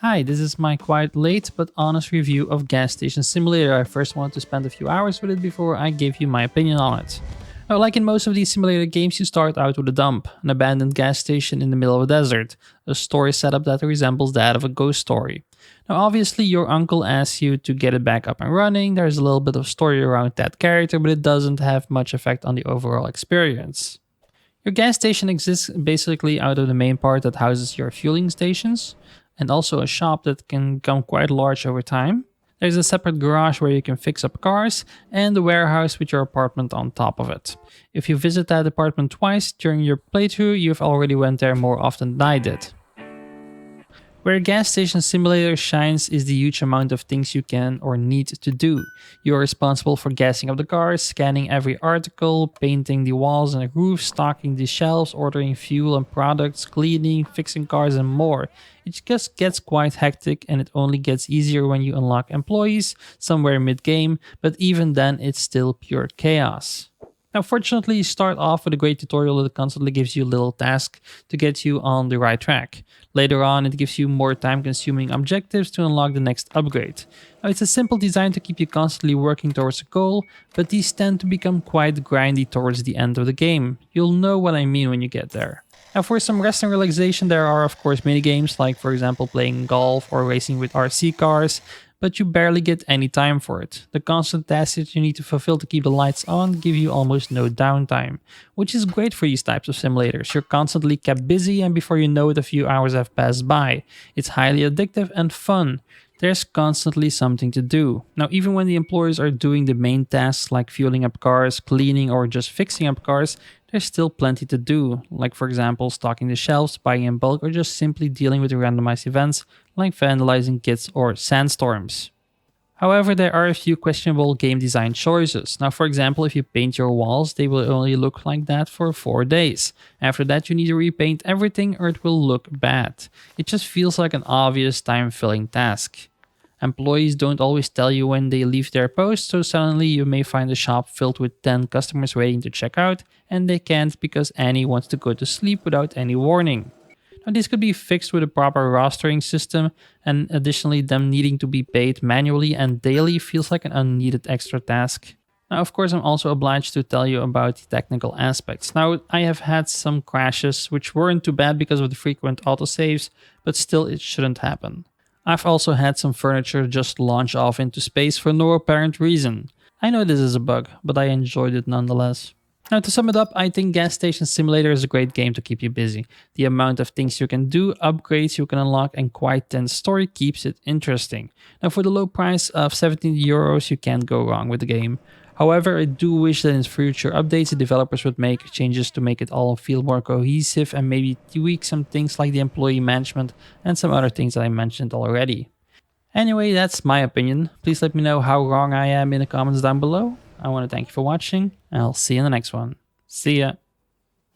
Hi, this is my quite late but honest review of Gas Station Simulator. I first wanted to spend a few hours with it before I gave you my opinion on it. Now, like in most of these simulator games, you start out with a dump, an abandoned gas station in the middle of a desert, a story setup that resembles that of a ghost story. Now, obviously, your uncle asks you to get it back up and running. There's a little bit of story around that character, but it doesn't have much effect on the overall experience. Your gas station exists basically out of the main part that houses your fueling stations, and also a shop that can become quite large over time. There's a separate garage where you can fix up cars, and the warehouse with your apartment on top of it. If you visit that apartment twice during your playthrough, you've already went there more often than I did. Where a gas station simulator shines is the huge amount of things you can or need to do. You are responsible for gassing up the cars, scanning every article, painting the walls and the roof, stocking the shelves, ordering fuel and products, cleaning, fixing cars, and more. It just gets quite hectic, and it only gets easier when you unlock employees somewhere mid game, but even then, it's still pure chaos. Now, fortunately, you start off with a great tutorial that constantly gives you little tasks to get you on the right track. Later on, it gives you more time-consuming objectives to unlock the next upgrade. Now, it's a simple design to keep you constantly working towards a goal, but these tend to become quite grindy towards the end of the game. You'll know what I mean when you get there. Now, for some rest and relaxation, there are of course minigames like, for example, playing golf or racing with RC cars, but you barely get any time for it. The constant tasks that you need to fulfill to keep the lights on give you almost no downtime, which is great for these types of simulators. You're constantly kept busy, and before you know it, a few hours have passed by. It's highly addictive and fun. There's constantly something to do. Now, even when the employees are doing the main tasks like fueling up cars, cleaning, or just fixing up cars, there's still plenty to do, like for example, stocking the shelves, buying in bulk, or just simply dealing with randomized events like vandalizing kits or sandstorms. However, there are a few questionable game design choices. Now, for example, if you paint your walls, they will only look like that for 4 days. After that, you need to repaint everything or it will look bad. It just feels like an obvious time-filling task. Employees don't always tell you when they leave their post, so suddenly you may find the shop filled with 10 customers waiting to check out, and they can't because Annie wants to go to sleep without any warning. Now, this could be fixed with a proper rostering system, and additionally, them needing to be paid manually and daily feels like an unneeded extra task. Now, of course, I'm also obliged to tell you about the technical aspects. Now, I have had some crashes which weren't too bad because of the frequent autosaves, but still, it shouldn't happen. I've also had some furniture just launch off into space for no apparent reason. I know this is a bug, but I enjoyed it nonetheless. Now, to sum it up, I think Gas Station Simulator is a great game to keep you busy. The amount of things you can do, upgrades you can unlock, and quite dense story keeps it interesting. Now, for the low price of 17 euros, you can't go wrong with the game. However, I do wish that in future updates, the developers would make changes to make it all feel more cohesive and maybe tweak some things like the employee management and some other things that I mentioned already. Anyway, that's my opinion. Please let me know how wrong I am in the comments down below. I want to thank you for watching, and I'll see you in the next one. See ya!